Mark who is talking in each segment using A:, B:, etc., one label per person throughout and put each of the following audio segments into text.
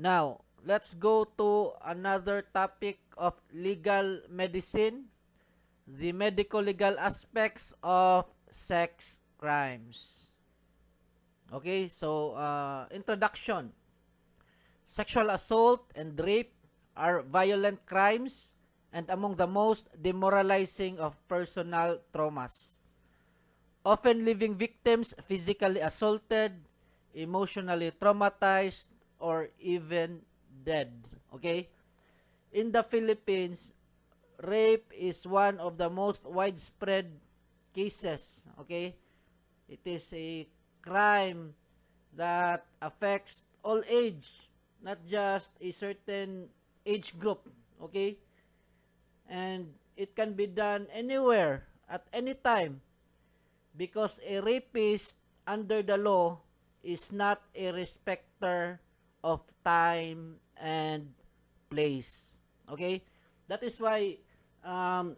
A: Now, let's go to another topic of legal medicine, the medical legal aspects of sex crimes. Okay, so introduction. Sexual assault and rape are violent crimes and among the most demoralizing of personal traumas, often leaving victims physically assaulted, emotionally traumatized, or even dead. Okay? In the Philippines, rape is one of the most widespread cases. Okay? It is a crime that affects all age, not just a certain age group. Okay? And it can be done anywhere, at any time, because a rapist under the law is not a respecter of time and place. Okay? That is why our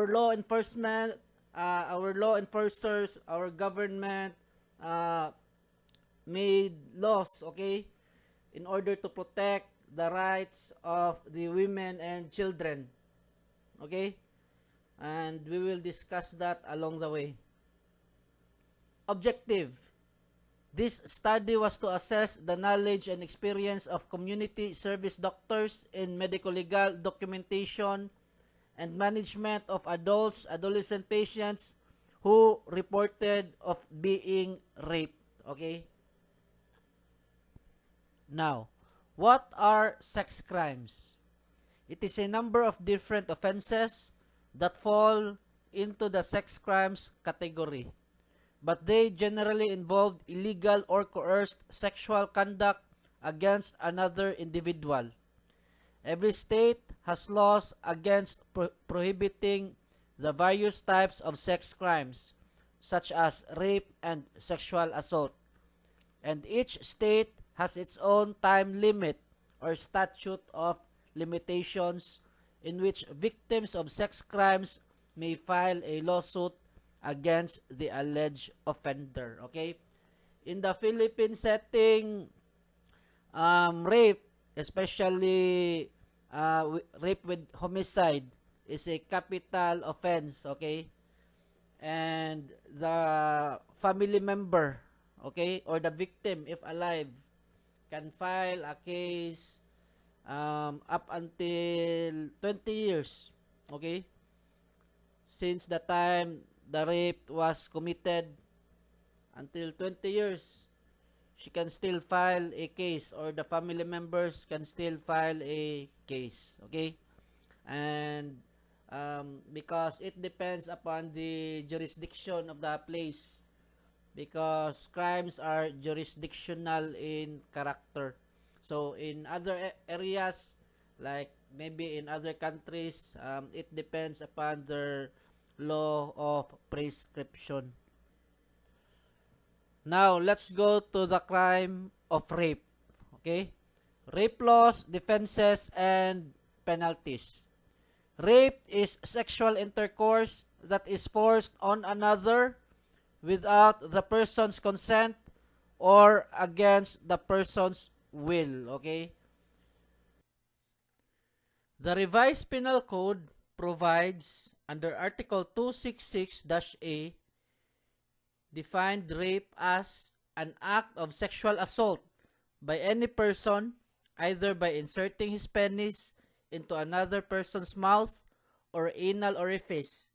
A: law enforcement, our law enforcers, our government uh, made laws, okay, in order to protect the rights of the women and children. Okay? And we will discuss that along the way. Objective. This study was to assess the knowledge and experience of community service doctors in medical legal documentation and management of adults, adolescent patients who reported of being raped. Okay? Now, what are sex crimes? It is a number of different offenses that fall into the sex crimes category, but they generally involve illegal or coerced sexual conduct against another individual. Every state has laws against prohibiting the various types of sex crimes, such as rape and sexual assault, and each state has its own time limit or statute of limitations in which victims of sex crimes may file a lawsuit against the alleged offender. Okay? In the Philippine setting, rape, especially rape with homicide, is a capital offense. Okay? And the family member, okay, or the victim, if alive, can file a case up until 20 years, okay, since the time the rape was committed until 20 years, she can still file a case, or the family members can still file a case. Okay? And because it depends upon the jurisdiction of the place, because crimes are jurisdictional in character. So in other areas, like maybe in other countries, it depends upon their law of prescription. Now, let's go to the crime of rape. Okay? Rape laws, defenses, and penalties. Rape is sexual intercourse that is forced on another without the person's consent or against the person's will. Okay? The revised penal code provides under Article 266-A defined rape as an act of sexual assault by any person, either by inserting his penis into another person's mouth or anal orifice,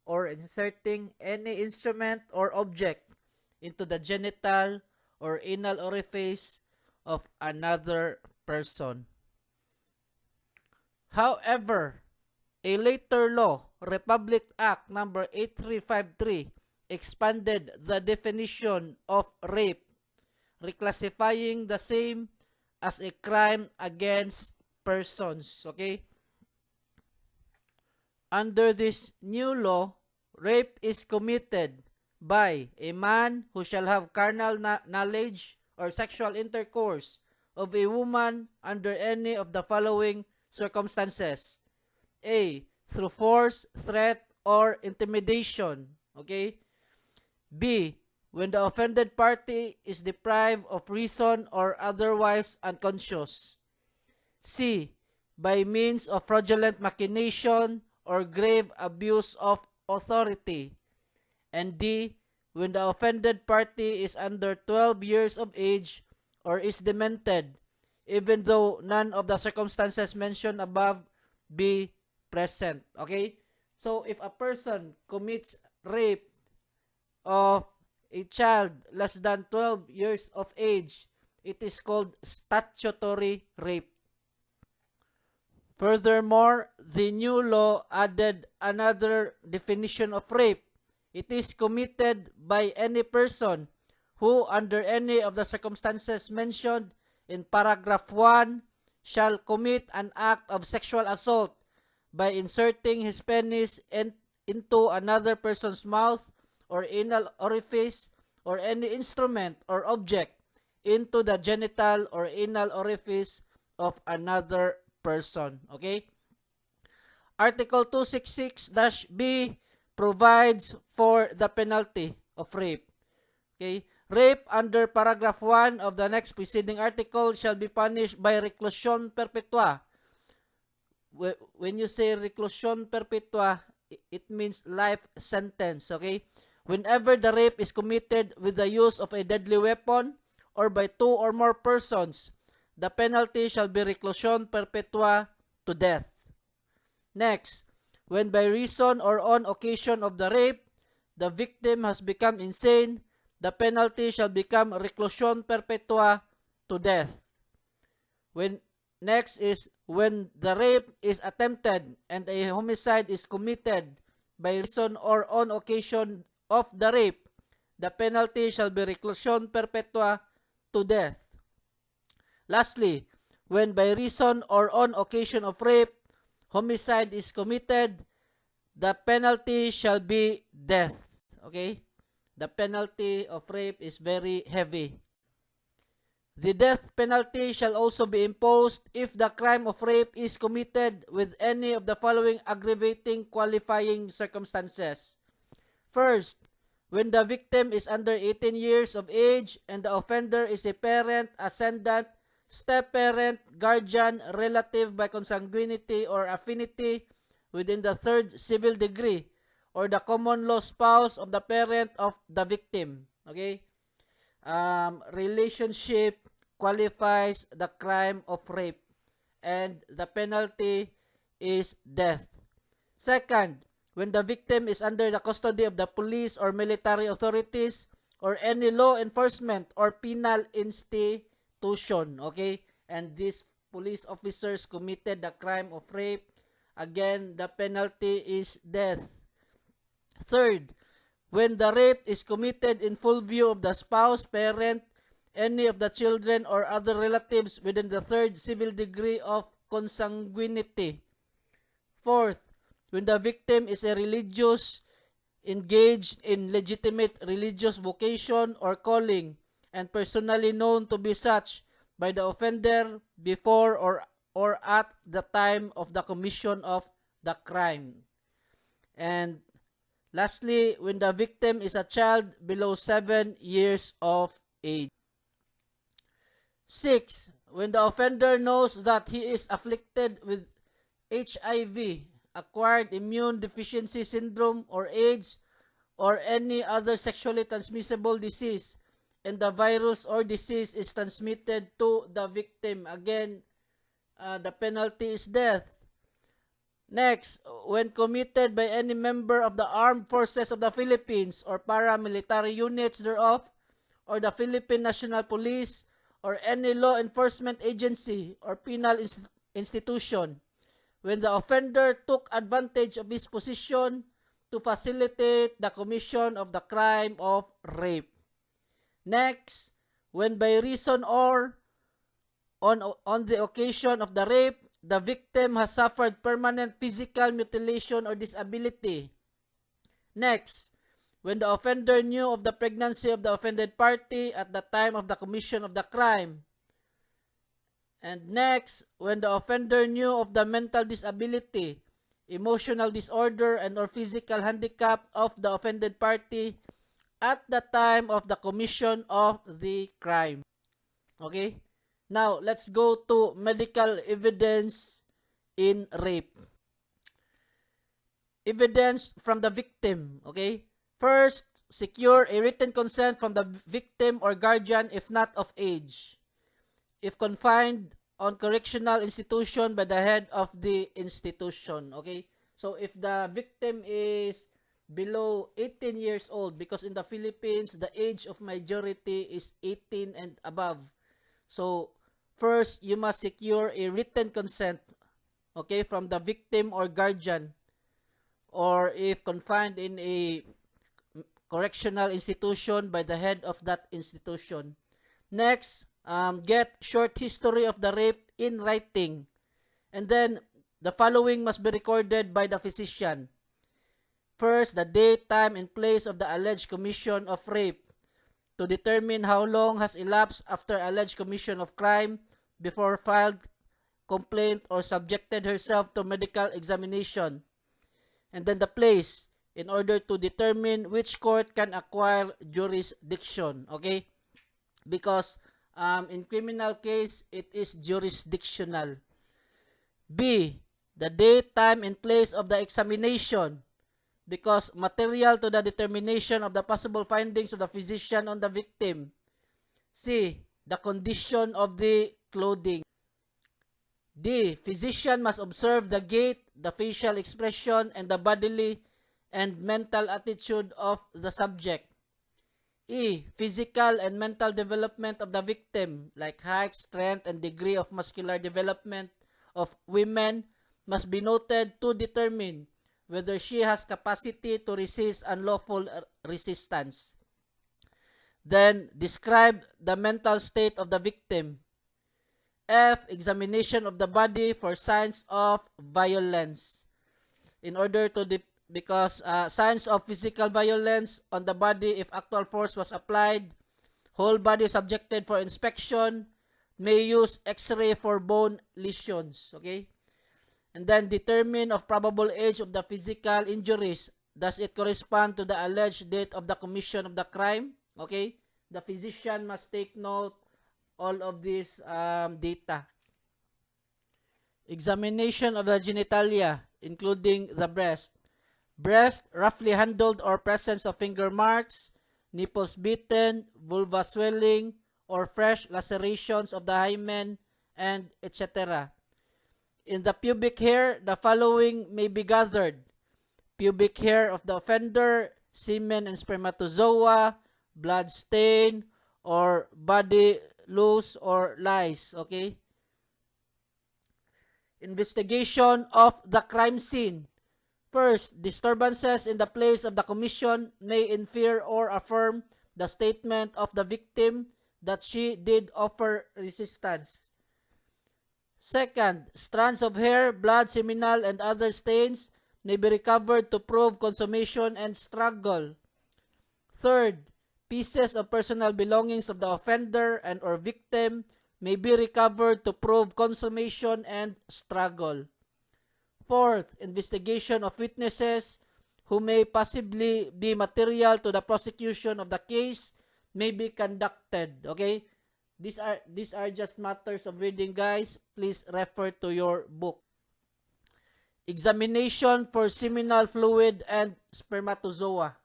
A: or inserting any instrument or object into the genital or anal orifice of another person. However, a later law, Republic Act No. 8353, expanded the definition of rape, reclassifying the same as a crime against persons. Okay? Under this new law, rape is committed by a man who shall have carnal knowledge or sexual intercourse of a woman under any of the following circumstances. A. Through force, threat, or intimidation. Okay? B. when the offended party is deprived of reason or otherwise unconscious. C. By means of fraudulent machination or grave abuse of authority. And D. When the offended party is under 12 years of age or is demented, even though none of the circumstances mentioned above be present. Okay? So, if a person commits rape of a child less than 12 years of age, it is called statutory rape. Furthermore, the new law added another definition of rape. It is committed by any person who, under any of the circumstances mentioned in paragraph 1, shall commit an act of sexual assault by inserting his penis into another person's mouth or anal orifice or any instrument or object into the genital or anal orifice of another person. Okay? Article 266-B provides for the penalty of rape. Okay? Rape under paragraph 1 of the next preceding article shall be punished by reclusion perpetua. When you say reclusion perpetua, it means life sentence. Okay? Whenever the rape is committed with the use of a deadly weapon or by 2 or more persons, the penalty shall be reclusion perpetua to death. Next, when by reason or on occasion of the rape, the victim has become insane, the penalty shall become reclusion perpetua to death. Next is when the rape is attempted and a homicide is committed by reason or on occasion of the rape, the penalty shall be reclusion perpetua to death. Lastly, when by reason or on occasion of rape, homicide is committed, the penalty shall be death. Okay? The penalty of rape is very heavy. The death penalty shall also be imposed if the crime of rape is committed with any of the following aggravating qualifying circumstances. First, when the victim is under 18 years of age and the offender is a parent, ascendant, step-parent, guardian, relative by consanguinity or affinity within the third civil degree, or the common law spouse of the parent of the victim. Okay? Relationship qualifies the crime of rape, and the penalty is death. Second, when the victim is under the custody of the police or military authorities or any law enforcement or penal institution. Okay? And these police officers committed the crime of rape, again, the penalty is death. Third, when the rape is committed in full view of the spouse, parent, any of the children, or other relatives within the third civil degree of consanguinity. Fourth, when the victim is a religious engaged in legitimate religious vocation or calling and personally known to be such by the offender before or at the time of the commission of the crime. And lastly, when the victim is a child below 7 years of age. 6. When the offender knows that he is afflicted with HIV, acquired immune deficiency syndrome, or AIDS, or any other sexually transmissible disease, and the virus or disease is transmitted to the victim. Again, the penalty is death. Next, when committed by any member of the armed forces of the Philippines or paramilitary units thereof, or the Philippine National Police, or any law enforcement agency or penal institution, when the offender took advantage of his position to facilitate the commission of the crime of rape. Next, when by reason or on the occasion of the rape, the victim has suffered permanent physical mutilation or disability. Next, when the offender knew of the pregnancy of the offended party at the time of the commission of the crime. And next, when the offender knew of the mental disability, emotional disorder, and or physical handicap of the offended party at the time of the commission of the crime. Okay? Now, let's go to medical evidence in rape. Evidence from the victim. Okay? First, secure a written consent from the victim or guardian if not of age. If confined on correctional institution by the head of the institution. Okay? So, if the victim is below 18 years old, because in the Philippines, the age of majority is 18 and above. So, first, you must secure a written consent, okay, from the victim or guardian, or if confined in a correctional institution by the head of that institution. Next, get short history of the rape in writing. And then, the following must be recorded by the physician. First, the date, time, and place of the alleged commission of rape to determine how long has elapsed after alleged commission of crime before filed complaint or subjected herself to medical examination. And then the place in order to determine which court can acquire jurisdiction. Okay? Because in criminal case, it is jurisdictional. B, the date, time, and place of the examination, because material to the determination of the possible findings of the physician on the victim. C, the condition of the clothing. D, physician must observe the gait, the facial expression, and the bodily and mental attitude of the subject. E, physical and mental development of the victim, like height, strength, and degree of muscular development of women, must be noted to determine whether she has capacity to resist unlawful resistance. Then, describe the mental state of the victim. F, examination of the body for signs of violence. In order to, because signs of physical violence on the body, if actual force was applied, whole body subjected for inspection, may use x-ray for bone lesions. Okay? And then determine of probable age of the physical injuries. Does it correspond to the alleged date of the commission of the crime? Okay? The physician must take note all of this data. Examination of the genitalia, including the breast. Breast roughly handled or presence of finger marks, nipples beaten, vulva swelling, or fresh lacerations of the hymen, and etc. In the pubic hair, the following may be gathered. Pubic hair of the offender, semen and spermatozoa, blood stain, or body loose or lice. Okay? Investigation of the crime scene. First, disturbances in the place of the commission may infer or affirm the statement of the victim that she did offer resistance. Second, strands of hair, blood, seminal, and other stains may be recovered to prove consummation and struggle. Third, pieces of personal belongings of the offender and or victim may be recovered to prove consummation and struggle. Fourth, investigation of witnesses who may possibly be material to the prosecution of the case may be conducted. Okay? These are just matters of reading, guys. Please refer to your book. Examination for seminal fluid and spermatozoa.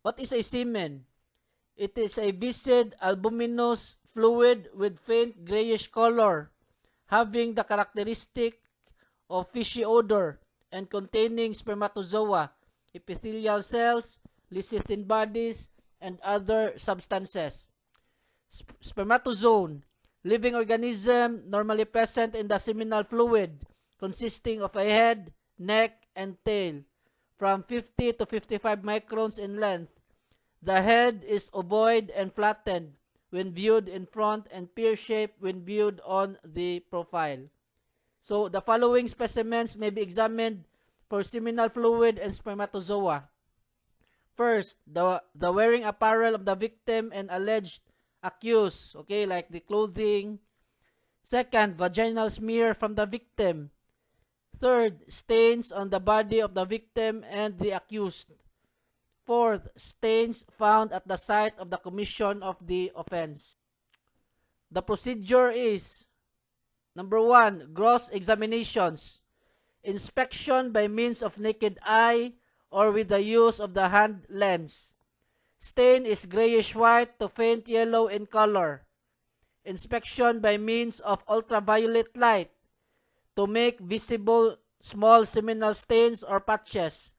A: What is a semen? It is a viscid albuminous fluid with faint grayish color, having the characteristic of fishy odor and containing spermatozoa, epithelial cells, lecithin bodies, and other substances. Spermatozoon, living organism normally present in the seminal fluid, consisting of a head, neck, and tail, from 50 to 55 microns in length. The head is ovoid and flattened when viewed in front and pear-shaped when viewed on the profile. So, the following specimens may be examined for seminal fluid and spermatozoa. First, the wearing apparel of the victim and alleged accused, okay, like the clothing. Second, vaginal smear from the victim. Third, stains on the body of the victim and the accused. Fourth, stains found at the site of the commission of the offense. The procedure is, number 1, gross examinations. Inspection by means of naked eye or with the use of the hand lens. Stain is grayish-white to faint yellow in color. Inspection by means of ultraviolet light to make visible small seminal stains or patches.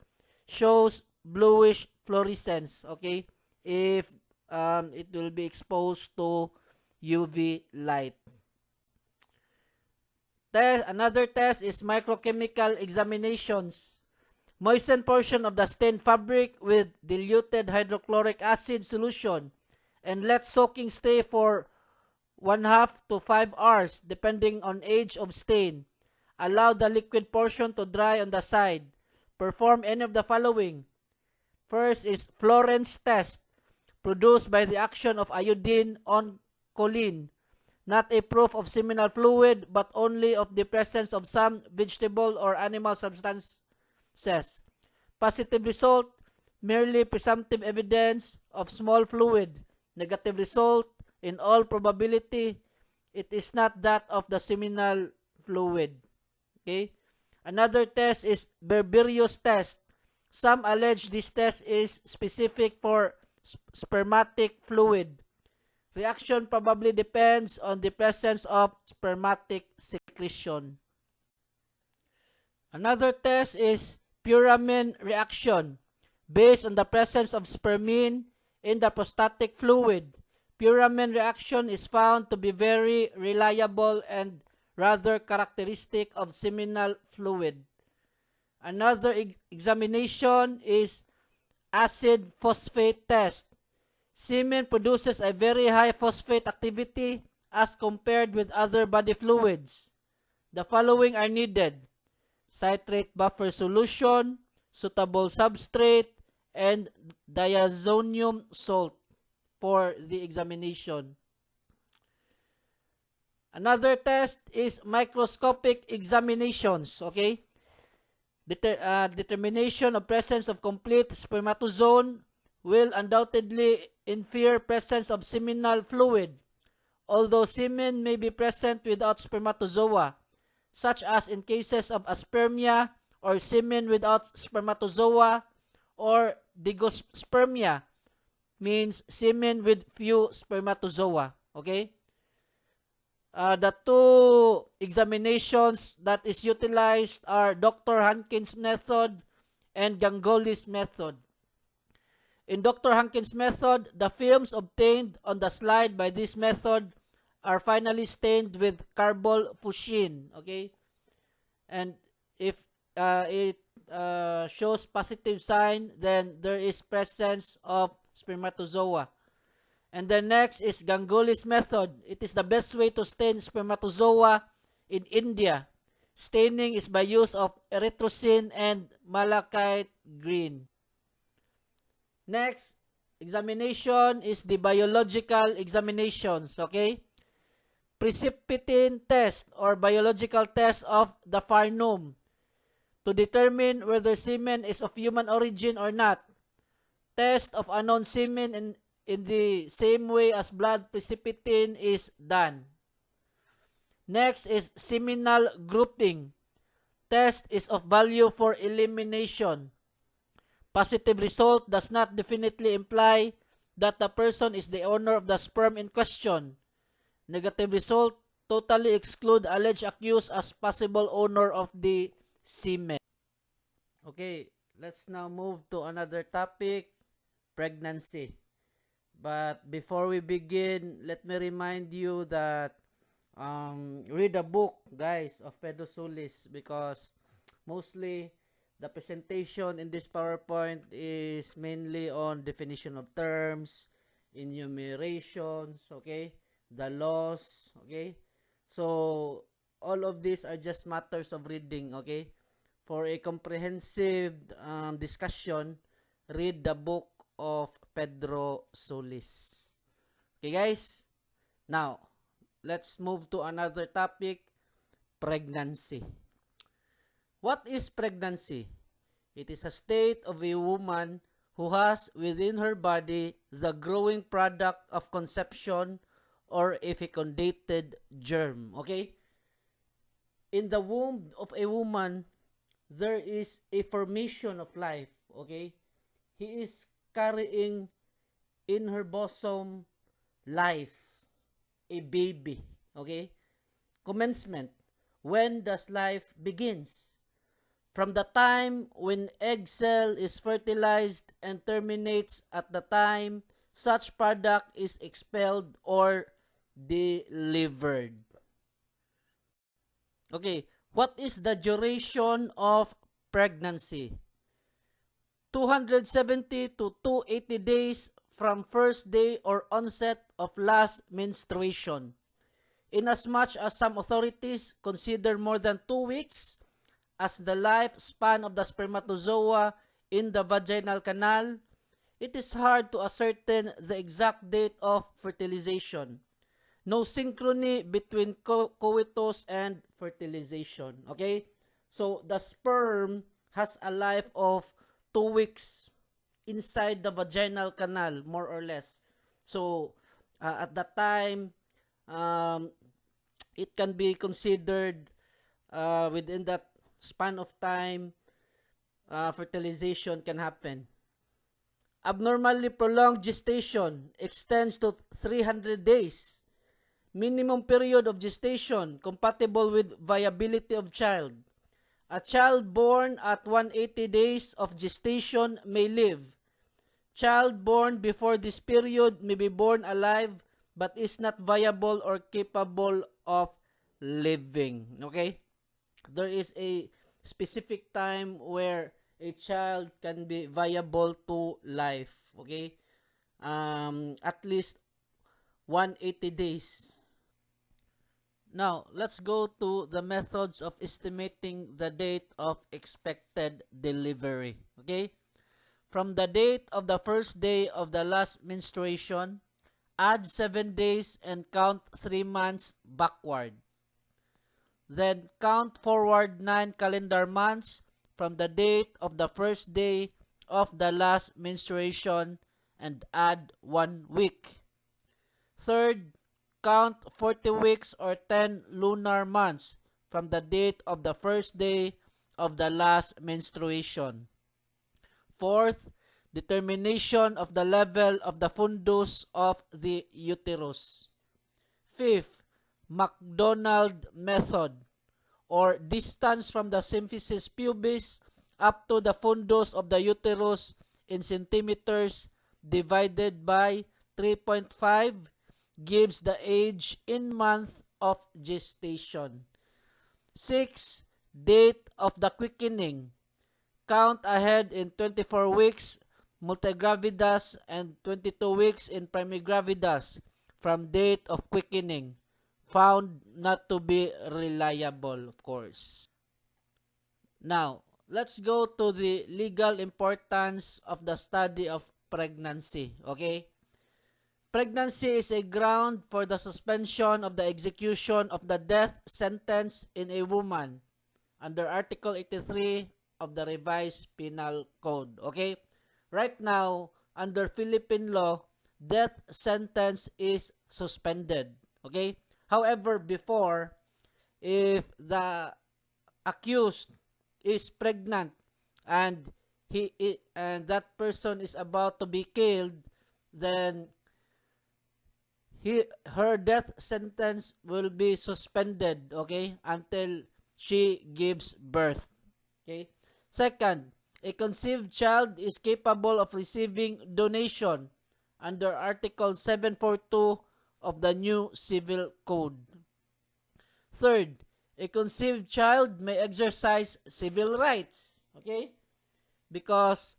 A: Shows bluish fluorescence, okay, if it will be exposed to UV light. Another test is microchemical examinations. Moisten portion of the stained fabric with diluted hydrochloric acid solution and let soaking stay for 1/2 to 5 hours depending on age of stain. Allow the liquid portion to dry on the side. Perform any of the following. First is Florence test, produced by the action of iodine on choline. Not a proof of seminal fluid, but only of the presence of some vegetable or animal substances. Positive result, merely presumptive evidence of small fluid. Negative result, in all probability, it is not that of the seminal fluid. Okay? Another test is Berberius test. Some allege this test is specific for spermatic fluid. Reaction probably depends on the presence of spermatic secretion. Another test is Puramin reaction. Based on the presence of spermine in the prostatic fluid, Puramin reaction is found to be very reliable and rather characteristic of seminal fluid. Another examination is acid phosphate test. Semen produces a very high phosphate activity as compared with other body fluids. The following are needed: citrate buffer solution, suitable substrate, and diazonium salt for the examination. Another test is microscopic examinations, okay? Determination of presence of complete spermatozoon will undoubtedly infer presence of seminal fluid, although semen may be present without spermatozoa, such as in cases of aspermia or semen without spermatozoa, or digospermia, means semen with few spermatozoa. Okay? The two examinations that is utilized are Dr. Hankins method and Ganguly's method. In Dr. Hankins method, the films obtained on the slide by this method are finally stained with carbol-fuchsin. Okay? And if it shows positive sign, then there is presence of spermatozoa. And then next is Ganguly's method. It is the best way to stain spermatozoa in India. Staining is by use of erythrocin and malachite green. Next examination is the biological examinations. Okay? Precipitin test or biological test of the farnum to determine whether semen is of human origin or not. Test of unknown semen in the same way as blood precipitin is done. Next is seminal grouping. Test is of value for elimination. Positive result does not definitely imply that the person is the owner of the sperm in question. Negative result totally exclude alleged accused as possible owner of the semen. Okay, let's now move to another topic, pregnancy. But before we begin, let me remind you that read a book, guys, of Pedro Solis, because mostly the presentation in this PowerPoint is mainly on definition of terms, enumerations, okay, the laws, okay. So all of these are just matters of reading, okay. For a comprehensive discussion, read the book of Pedro Solis. Okay, guys? Now, let's move to another topic, pregnancy. What is pregnancy? It is a state of a woman who has within her body the growing product of conception or a fecundated germ. Okay? In the womb of a woman, there is a formation of life. Okay? He is carrying in her bosom life, a baby. Okay? Commencement. When does life begins? From the time when egg cell is fertilized and terminates at the time such product is expelled or delivered. Okay, what is the duration of pregnancy? 270 to 280 days from first day or onset of last menstruation. Inasmuch as some authorities consider more than 2 weeks as the lifespan of the spermatozoa in the vaginal canal, it is hard to ascertain the exact date of fertilization. No synchrony between coitus and fertilization. Okay? So, the sperm has a life of 2 weeks inside the vaginal canal, more or less. So, at that time, it can be considered within that span of time, fertilization can happen. Abnormally prolonged gestation extends to 300 days. Minimum period of gestation compatible with viability of child. A child born at 180 days of gestation may live. Child born before this period may be born alive but is not viable or capable of living. Okay? There is a specific time where a child can be viable to life. Okay? At least 180 days. Now, let's go to the methods of estimating the date of expected delivery. Okay? From the date of the first day of the last menstruation, add 7 days and count 3 months backward. Then count forward 9 calendar months from the date of the first day of the last menstruation and add 1 week. Third, count 40 weeks or 10 lunar months from the date of the first day of the last menstruation. Fourth, determination of the level of the fundus of the uterus. Fifth, McDonald method, or distance from the symphysis pubis up to the fundus of the uterus in centimeters divided by 3.5 gives the age in month of gestation. 6. Date of the quickening. Count ahead in 24 weeks multigravidas and 22 weeks in primigravidas from date of quickening. Found not to be reliable, of course. Now, let's go to the legal importance of the study of pregnancy. Okay? Pregnancy is a ground for the suspension of the execution of the death sentence in a woman under Article 83 of the Revised Penal Code. Okay? Right now, under Philippine law, death sentence is suspended. Okay? However, before, if the accused is pregnant and that person is about to be killed, then her death sentence will be suspended, okay, until she gives birth. Okay? Second, a conceived child is capable of receiving donation under Article 742 of the new Civil Code. Third, a conceived child may exercise civil rights, okay? Because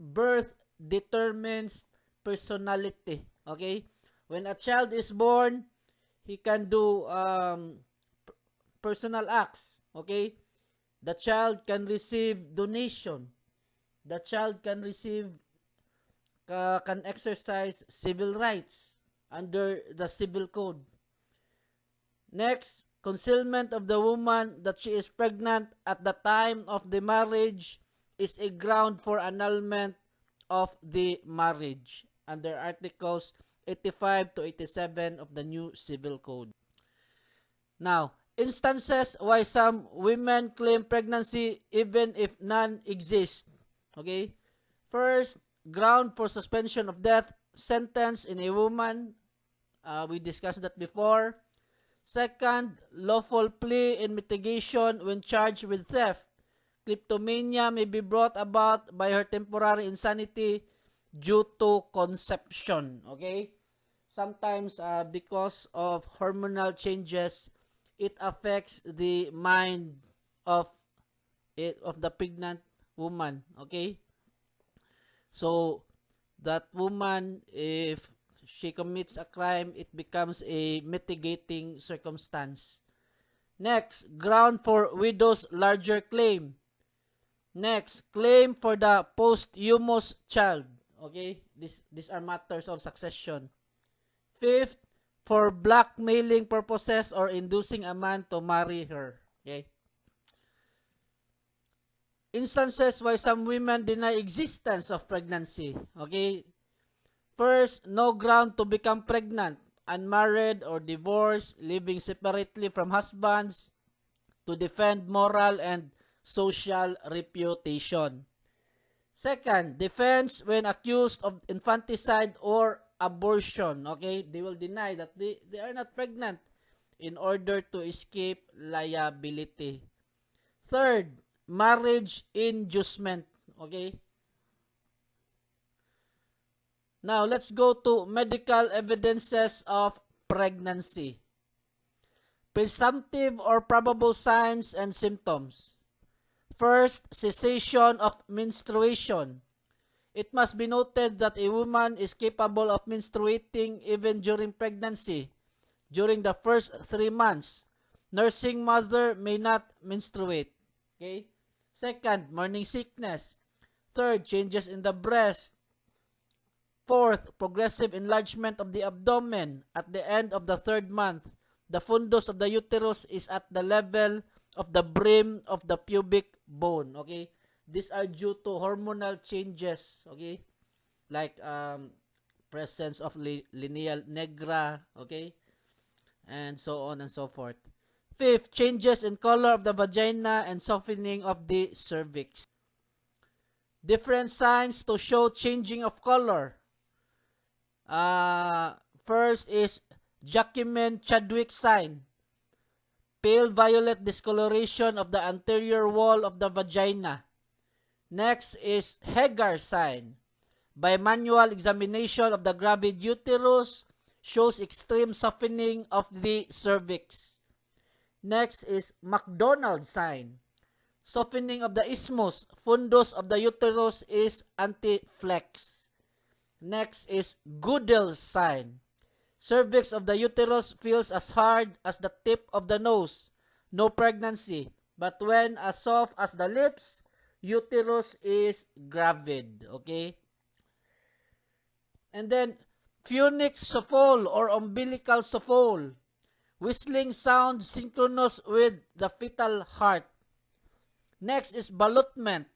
A: birth determines personality, okay? When a child is born, he can do personal acts, okay? The child can receive donation. The child can exercise civil rights under the Civil Code. Next, concealment of the woman that she is pregnant at the time of the marriage is a ground for annulment of the marriage under Articles 85 to 87 of the new Civil Code. Now, instances why some women claim pregnancy even if none exist. Okay? First, ground for suspension of death sentence in a woman. We discussed that before. Second, lawful plea in mitigation when charged with theft. Kleptomania may be brought about by her temporary insanity due to conception. Okay? Sometimes because of hormonal changes, it affects the mind of the pregnant woman. Okay? So, that woman, if she commits a crime, it becomes a mitigating circumstance. Next, ground for widow's larger claim. Next, claim for the posthumous child. Okay? These are matters of succession. Fifth, for blackmailing purposes or inducing a man to marry her. Okay? Instances why some women deny existence of pregnancy. Okay? First, no ground to become pregnant, unmarried or divorced, living separately from husbands, to defend moral and social reputation. Second, defense when accused of infanticide or abortion. Okay, they will deny that they are not pregnant in order to escape liability. Third, marriage inducement. Okay. Now, let's go to medical evidences of pregnancy. Presumptive or probable signs and symptoms. First, cessation of menstruation. It must be noted that a woman is capable of menstruating even during pregnancy. During the first 3 months, nursing mother may not menstruate. Okay? Second, morning sickness. Third, changes in the breast. Fourth, progressive enlargement of the abdomen. At the end of the 3rd month, the fundus of the uterus is at the level of the brim of the pubic bone. Okay? These are due to hormonal changes. Okay? Like presence of lineal negra. Okay? And so on and so forth. Fifth, changes in color of the vagina and softening of the cervix. Different signs to show changing of color. First is Jackman-Chadwick sign. Pale violet discoloration of the anterior wall of the vagina. Next is Hagar sign. By manual examination of the gravid uterus, shows extreme softening of the cervix. Next is McDonald sign. Softening of the isthmus, fundus of the uterus is anti-flex. Next is Goodell's sign. Cervix of the uterus feels as hard as the tip of the nose. No pregnancy. But when as soft as the lips, uterus is gravid. Okay? And then, Phoenix sophole or umbilical sophole. Whistling sound synchronous with the fetal heart. Next is ballotment.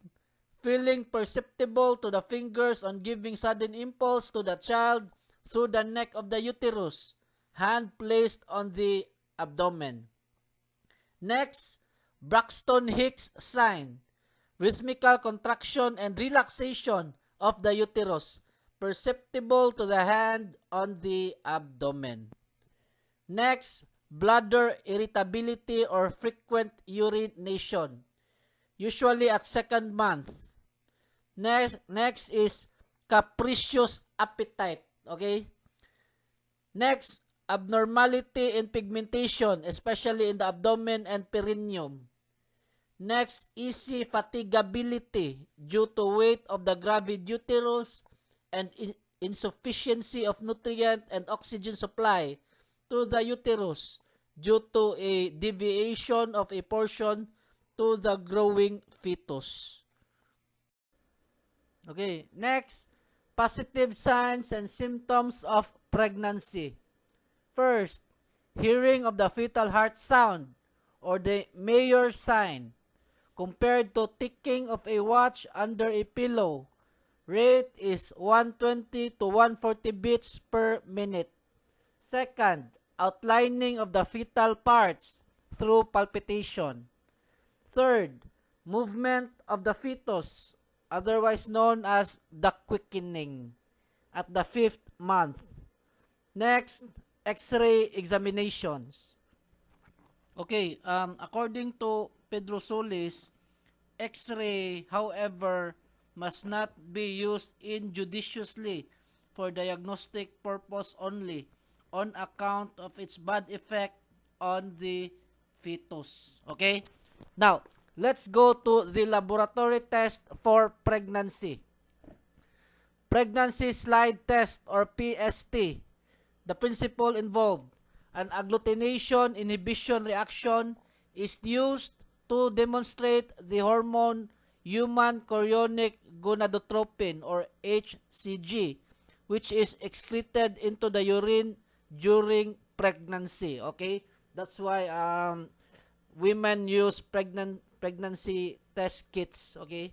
A: Feeling perceptible to the fingers on giving sudden impulse to the child through the neck of the uterus. Hand placed on the abdomen. Next, Braxton Hicks sign. Rhythmical contraction and relaxation of the uterus. Perceptible to the hand on the abdomen. Next, bladder irritability or frequent urination. Usually at 2nd month. Next is capricious appetite. Okay? Next, abnormality in pigmentation, especially in the abdomen and perineum. Next, easy fatigability due to weight of the gravid uterus and insufficiency of nutrient and oxygen supply to the uterus due to a deviation of a portion to the growing fetus. Okay, next, positive signs and symptoms of pregnancy. First, hearing of the fetal heart sound or the Mayer sign compared to ticking of a watch under a pillow. rate is 120 to 140 beats per minute. Second, outlining of the fetal parts through palpitation. Third, movement of the fetus, otherwise known as the quickening, at the 5th month. Next, X-ray examinations. Okay, according to Pedro Solis, X-ray, however, must not be used injudiciously for diagnostic purpose only on account of its bad effect on the fetus. Okay? Now, let's go to the laboratory test for pregnancy. Pregnancy slide test or PST. The principle involved, an agglutination inhibition reaction is used to demonstrate the hormone human chorionic gonadotropin or HCG, which is excreted into the urine during pregnancy. Okay? That's why women use pregnancy test kits. Okay?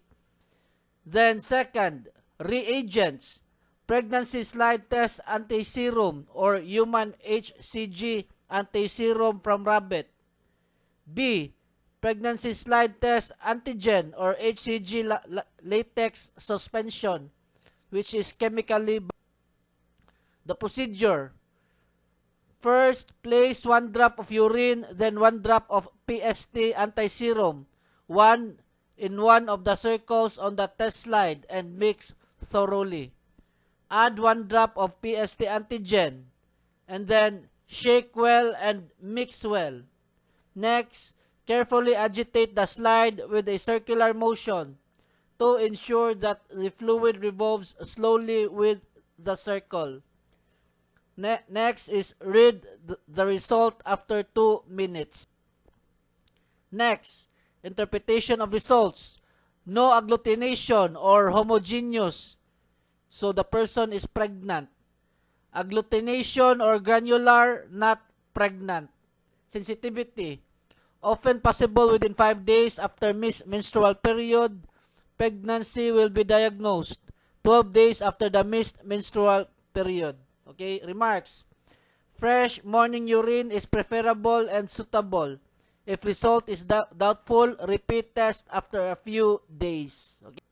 A: Then second, reagents. Pregnancy slide test antiserum or human HCG antiserum from rabbit. B. Pregnancy slide test antigen or HCG latex suspension, which is chemically. The procedure. First, place 1 drop of urine, then 1 drop of PST antiserum, in one of the circles on the test slide, and mix thoroughly. Add 1 drop of PST antigen, and then shake well and mix well. Next, carefully agitate the slide with a circular motion to ensure that the fluid revolves slowly with the circle. Next is read the result after 2 minutes. Next, interpretation of results. No agglutination or homogeneous, so the person is pregnant. Agglutination or granular, not pregnant. Sensitivity. Often possible within 5 days after menstrual period. Pregnancy will be diagnosed 12 days after the missed menstrual period. Okay, remarks. Fresh morning urine is preferable and suitable. If result is doubtful, repeat test after a few days. Okay.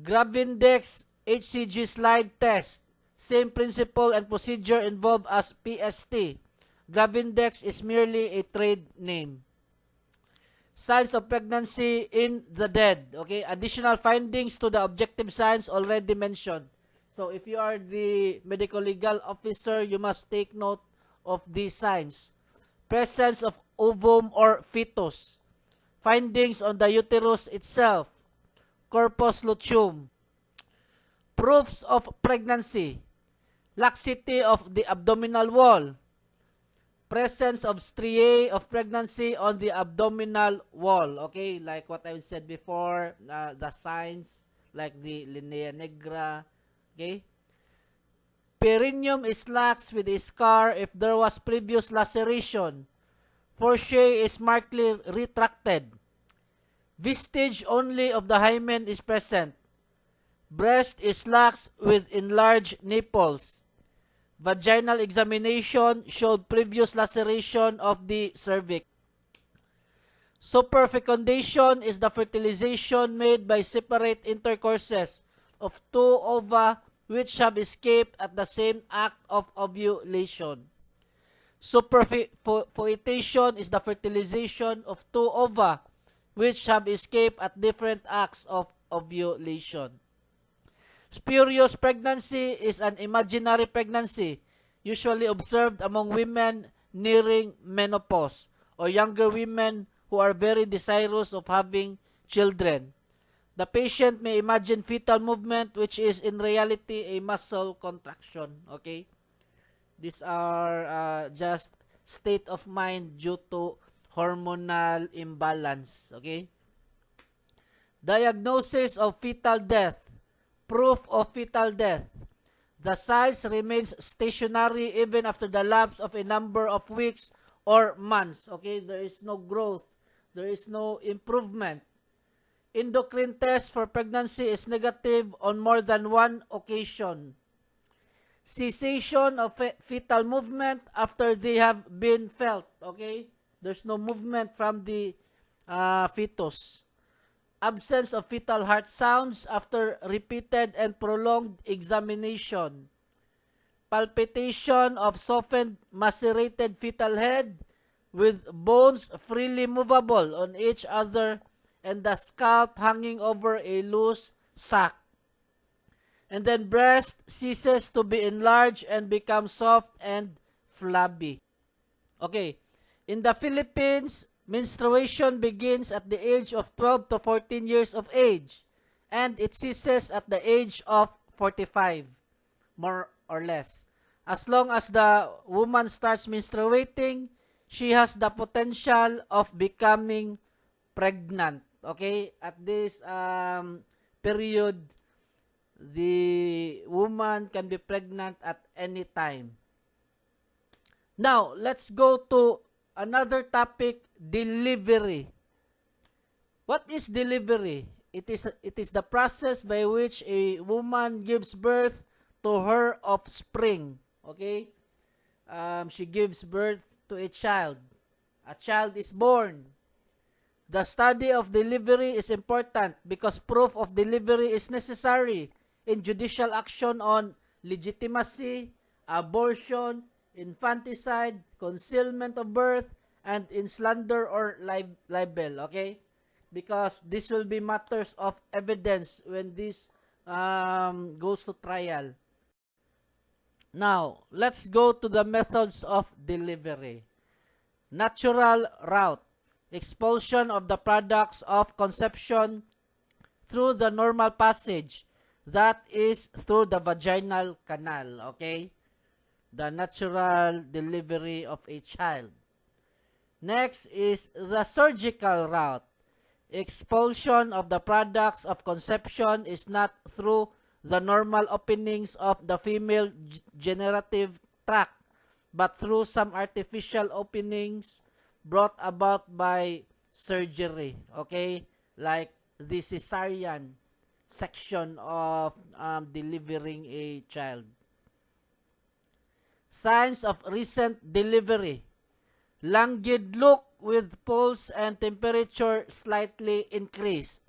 A: Gravindex HCG slide test. Same principle and procedure involved as PST. Gravindex is merely a trade name. Signs of pregnancy in the dead. Okay, additional findings to the objective signs already mentioned. So if you are the medical legal officer, you must take note of these signs. Presence of ovum or fetus. Findings on the uterus itself. Corpus luteum. Proofs of pregnancy. Laxity of the abdominal wall. Presence of striae of pregnancy on the abdominal wall. Okay, like what I said before, the signs like the linea nigra. Okay. Perineum is lax with a scar if there was previous laceration. Foreshae is markedly retracted. Vestige only of the hymen is present. Breast is lax with enlarged nipples. Vaginal examination showed previous laceration of the cervix. Superfecundation is the fertilization made by separate intercourses of 2 ova which have escaped at the same act of ovulation. Superfoetation is the fertilization of 2 ova which have escaped at different acts of ovulation. Spurious pregnancy is an imaginary pregnancy usually observed among women nearing menopause or younger women who are very desirous of having children. The patient may imagine fetal movement which is in reality a muscle contraction. Okay? These are just state of mind due to hormonal imbalance. Okay? Diagnosis of fetal death. Proof of fetal death. The size remains stationary even after the lapse of a number of weeks or months. Okay? There is no growth. There is no improvement. Endocrine test for pregnancy is negative on more than one occasion. Cessation of fetal movement after they have been felt. Okay? There's no movement from the fetus. Absence of fetal heart sounds after repeated and prolonged examination. Palpitation of softened macerated fetal head with bones freely movable on each other and the scalp hanging over a loose sac. And then breast ceases to be enlarged and becomes soft and flabby. Okay. In the Philippines, menstruation begins at the age of 12 to 14 years of age and it ceases at the age of 45, more or less. As long as the woman starts menstruating, she has the potential of becoming pregnant. Okay? At this period, the woman can be pregnant at any time. Now, let's go to another topic, delivery. What is delivery? It is the process by which a woman gives birth to her offspring. Okay? She gives birth to a child. A child is born. The study of delivery is important because proof of delivery is necessary in judicial action on legitimacy, abortion, infanticide, concealment of birth, and in slander or libel. Okay? Because this will be matters of evidence when this goes to trial. Now, let's go to the methods of delivery. Natural route. Expulsion of the products of conception through the normal passage. That is through the vaginal canal. Okay? The natural delivery of a child. Next is the surgical route. Expulsion of the products of conception is not through the normal openings of the female generative tract, but through some artificial openings brought about by surgery. Okay? Like the cesarean section of delivering a child. Signs of recent delivery. Languid look with pulse and temperature slightly increased.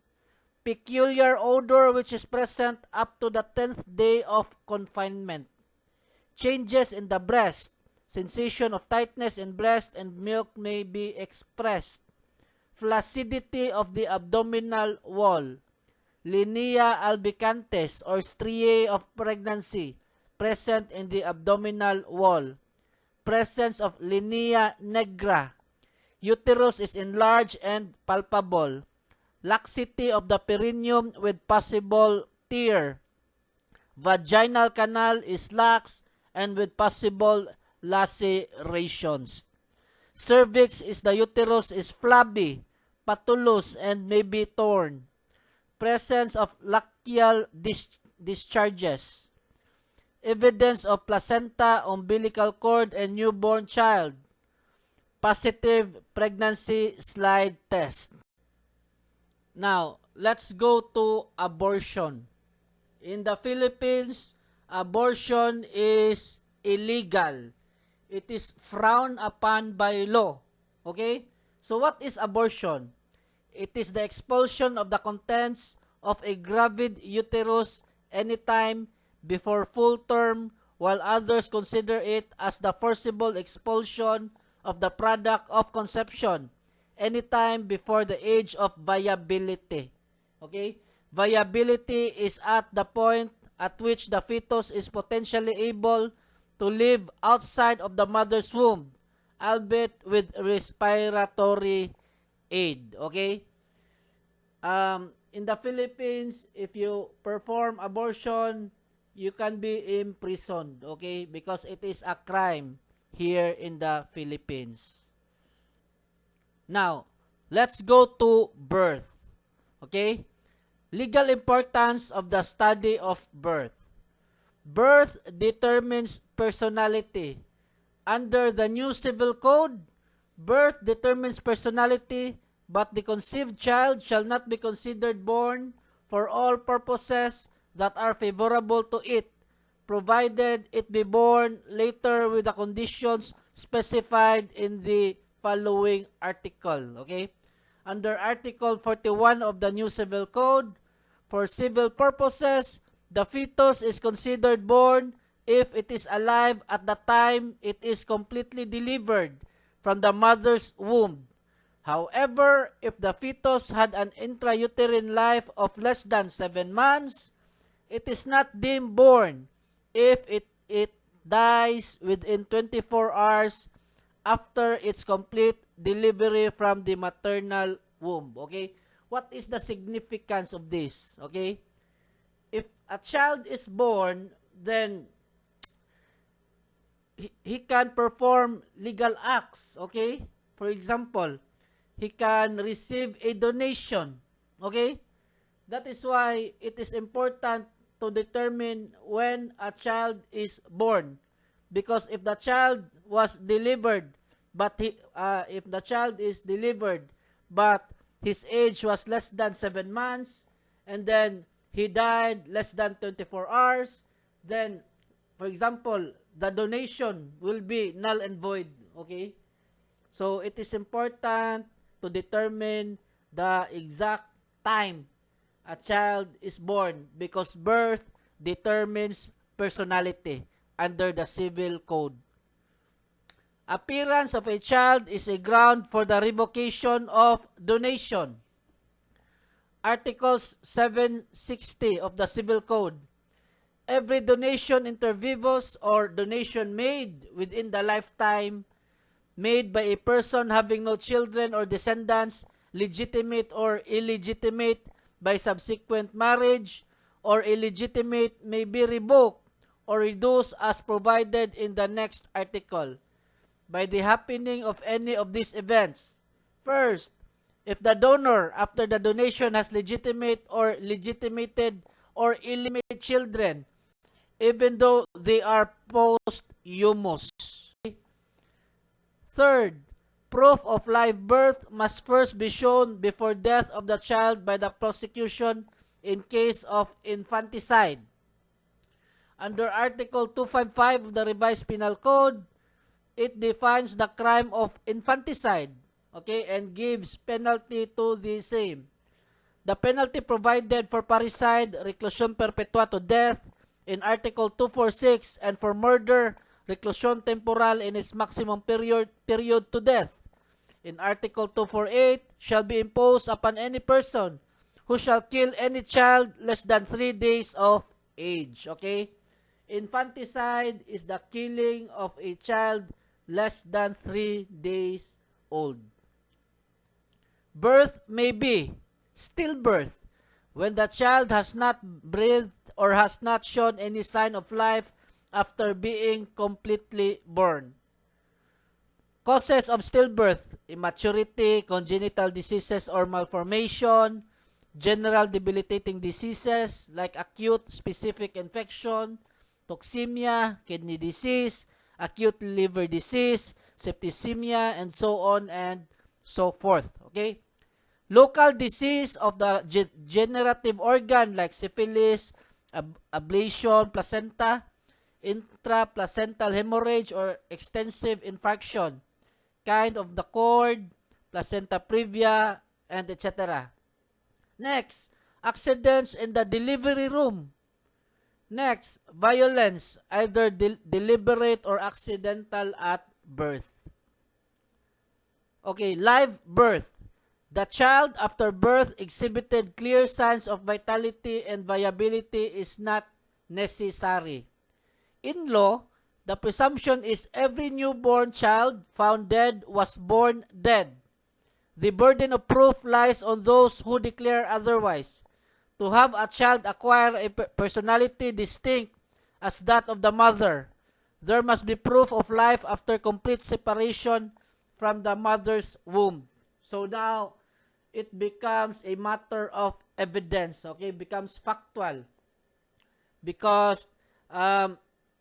A: Peculiar odor which is present up to the 10th day of confinement. Changes in the breast. Sensation of tightness in breast and milk may be expressed. Flaccidity of the abdominal wall. Linea albicantes or striae of pregnancy present in the abdominal wall. Presence of linea negra. Uterus is enlarged and palpable. Laxity of the perineum with possible tear. Vaginal canal is lax and with possible lacerations. Cervix is the uterus is flabby, patulous, and may be torn. Presence of lachial discharges. Evidence of placenta, umbilical cord, and newborn child. Positive pregnancy slide test. Now, let's go to abortion. In the Philippines, abortion is illegal. It is frowned upon by law. Okay? So what is abortion? It is the expulsion of the contents of a gravid uterus anytime before full term, while others consider it as the forcible expulsion of the product of conception anytime before the age of viability. Okay? Viability is at the point at which the fetus is potentially able to live outside of the mother's womb, albeit with respiratory aid. Okay? In the Philippines, if you perform abortion, you can be imprisoned. Okay? Because it is a crime here in the Philippines. Now, let's go to birth. Okay? Legal importance of the study of birth. Birth determines personality. Under the new civil code, birth determines personality but the conceived child shall not be considered born for all purposes that are favorable to it, provided it be born later with the conditions specified in the following article. Okay? Under Article 41 of the New Civil Code, for civil purposes, the fetus is considered born if it is alive at the time it is completely delivered from the mother's womb. However, if the fetus had an intrauterine life of less than 7 months, it is not deemed born if it dies within 24 hours after its complete delivery from the maternal womb. Okay? What is the significance of this? Okay? If a child is born, then he can perform legal acts. Okay? For example, he can receive a donation. Okay? That is why it is important to determine when a child is born. Because if the child was delivered, but if the child is delivered, but his age was less than 7 months, and then he died less than 24 hours, then, for example, the donation will be null and void. Okay? So, it is important to determine the exact time a child is born because birth determines personality under the Civil Code. Appearance of a child is a ground for the revocation of donation. Articles 760 of the Civil Code. Every donation inter vivos or donation made within the lifetime made by a person having no children or descendants, legitimate or illegitimate, by subsequent marriage or illegitimate, may be revoked or reduced as provided in the next article by the happening of any of these events. First, if the donor after the donation has legitimate or legitimated or illegitimate children, even though they are posthumous. Third, proof of live birth must first be shown before death of the child by the prosecution in case of infanticide. Under Article 255 of the Revised Penal Code, it defines the crime of infanticide, okay, and gives penalty to the same. The penalty provided for parricide, reclusion perpetua to death in Article 246, and for murder, reclusion temporal in its maximum period to death in Article 248, shall be imposed upon any person who shall kill any child less than 3 days of age. Okay? Infanticide is the killing of a child less than 3 days old. Birth may be stillbirth when the child has not breathed or has not shown any sign of life after being completely born. Causes of stillbirth: immaturity, congenital diseases or malformation, general debilitating diseases like acute specific infection, toxemia, kidney disease, acute liver disease, septicemia, and so on and so forth. Okay? Local disease of the generative organ like syphilis, ablation, placenta, intraplacental hemorrhage or extensive infarction, kind of the cord, placenta previa, and etc. Next, accidents in the delivery room. Next, violence, either deliberate or accidental at birth. Okay, live birth. The child after birth exhibited clear signs of vitality and viability is not necessary. In law, the presumption is every newborn child found dead was born dead. The burden of proof lies on those who declare otherwise. To have a child acquire a personality distinct as that of the mother, there must be proof of life after complete separation from the mother's womb. So now, it becomes a matter of evidence, okay? Becomes factual. Because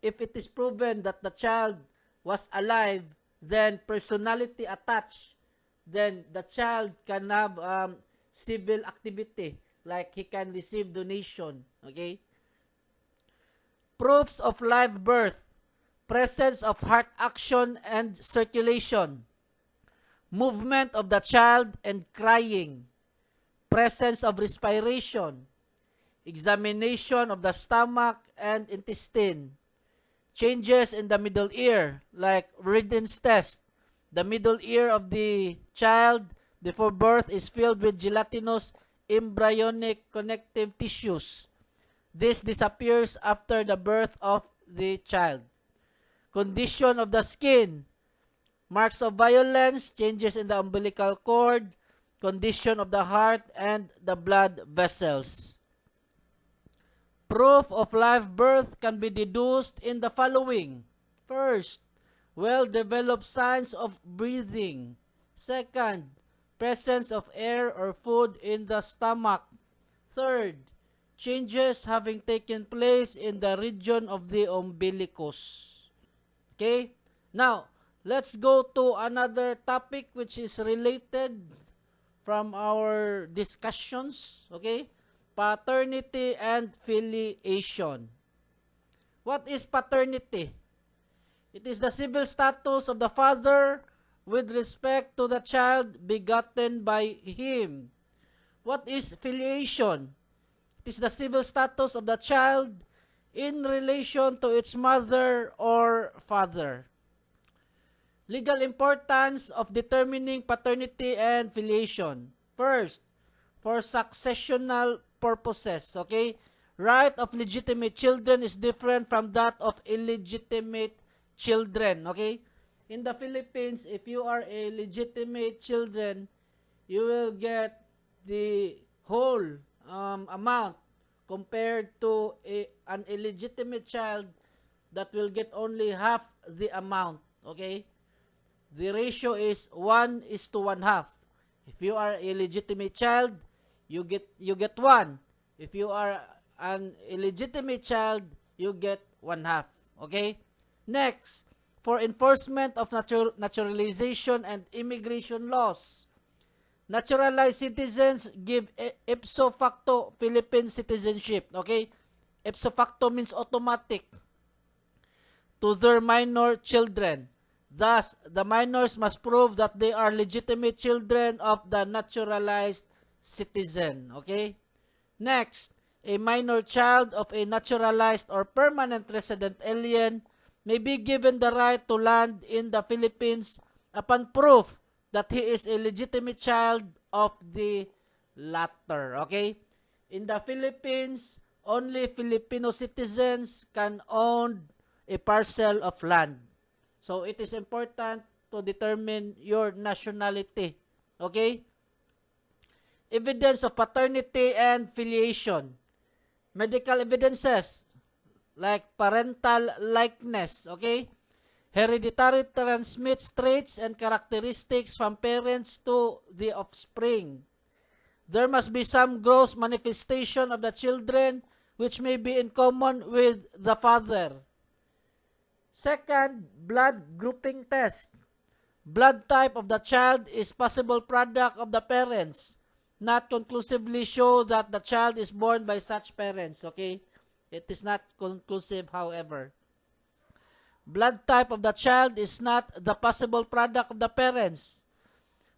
A: if it is proven that the child was alive, then personality attached then the child can have civil activity, like he can receive donation. Okay? Proofs of live birth: presence of heart action and circulation, movement of the child and crying, presence of respiration, examination of the stomach and intestine, changes in the middle ear, like Reardon's test. The middle ear of the child before birth is filled with gelatinous embryonic connective tissues. This disappears after the birth of the child. Condition of the skin: marks of violence, changes in the umbilical cord, condition of the heart and the blood vessels. Proof of live birth can be deduced in the following. First, well-developed signs of breathing. Second, presence of air or food in the stomach. Third, changes having taken place in the region of the umbilicus. Okay? Now, let's go to another topic which is related from our discussions. Okay? Paternity and filiation. What is paternity? It is the civil status of the father with respect to the child begotten by him. What is filiation? It is the civil status of the child in relation to its mother or father. Legal importance of determining paternity and filiation. First, for successional purposes, okay? Right of legitimate children is different from that of illegitimate children, okay? In the Philippines, if you are a legitimate children, you will get the whole amount compared to an illegitimate child that will get only half the amount, okay? The ratio is 1:1/2. If you are a legitimate child, you get 1. If you are an illegitimate child, you get 1/2. Okay? Next, for enforcement of naturalization and immigration laws. Naturalized citizens give ipso facto Philippine citizenship. Okay? Ipso facto means automatic to their minor children. Thus, the minors must prove that they are legitimate children of the naturalized citizen. Okay? Next, a minor child of a naturalized or permanent resident alien may be given the right to land in the Philippines upon proof that he is a legitimate child of the latter. Okay? In the Philippines, only Filipino citizens can own a parcel of land. So, it is important to determine your nationality. Okay? Evidence of paternity and filiation. Medical evidences like parental likeness. Okay? Hereditary transmits traits and characteristics from parents to the offspring. There must be some gross manifestation of the children which may be in common with the father. Second, blood grouping test. Blood type of the child is possible product of the parents, not conclusively show that the child is born by such parents. Okay? It is not conclusive, however. Blood type of the child is not the possible product of the parents.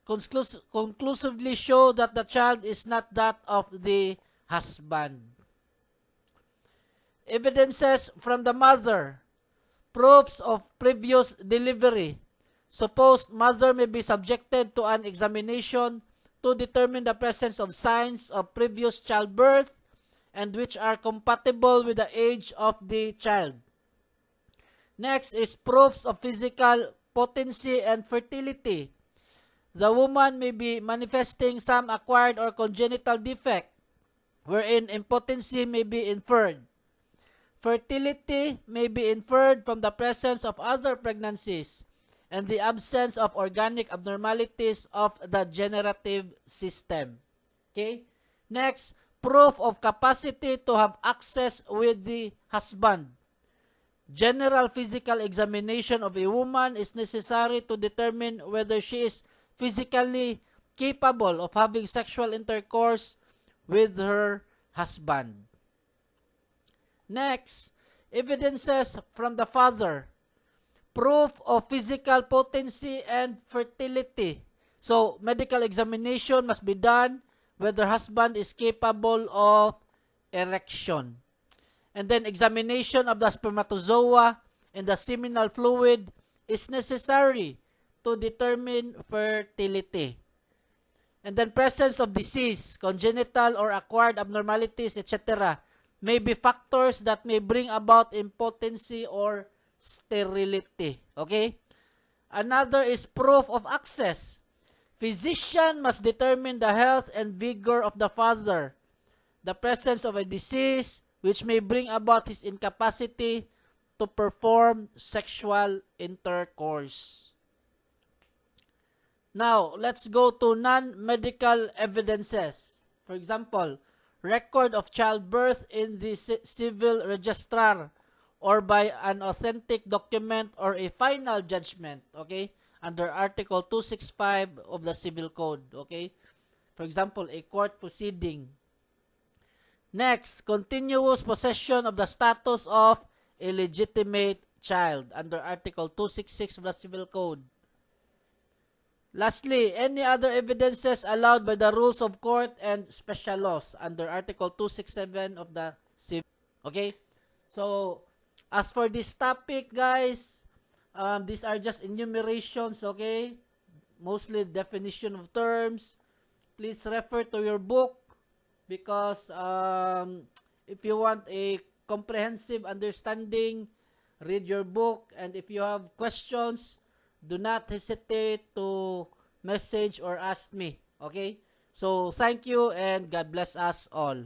A: Conclusively show that the child is not that of the husband. Evidences from the mother. Proofs of previous delivery. Supposed mother may be subjected to an examination to determine the presence of signs of previous childbirth and which are compatible with the age of the child. Next is proofs of physical potency and fertility. The woman may be manifesting some acquired or congenital defect wherein impotency may be inferred. Fertility may be inferred from the presence of other pregnancies and the absence of organic abnormalities of the generative system. Okay? Next, proof of capacity to have access with the husband. General physical examination of a woman is necessary to determine whether she is physically capable of having sexual intercourse with her husband. Next, evidences from the father. Proof of physical potency and fertility. So, medical examination must be done whether husband is capable of erection. And then examination of the spermatozoa and the seminal fluid is necessary to determine fertility. And then presence of disease, congenital or acquired abnormalities, etc. may be factors that may bring about impotency or sterility. Okay? Another is proof of access. Physician must determine the health and vigor of the father. The presence of a disease which may bring about his incapacity to perform sexual intercourse. Now, let's go to non-medical evidences. For example, record of childbirth in the civil registrar or by an authentic document or a final judgment, okay, under Article 265 of the Civil Code, okay? For example, a court proceeding. Next, continuous possession of the status of a legitimate child under Article 266 of the Civil Code. Lastly, any other evidences allowed by the rules of court and special laws under Article 267 of the Civil. Okay? So, as for this topic, guys, these are just enumerations, okay? Mostly definition of terms. Please refer to your book because if you want a comprehensive understanding, read your book. And if you have questions, do not hesitate to message or ask me. Okay? So, thank you and God bless us all.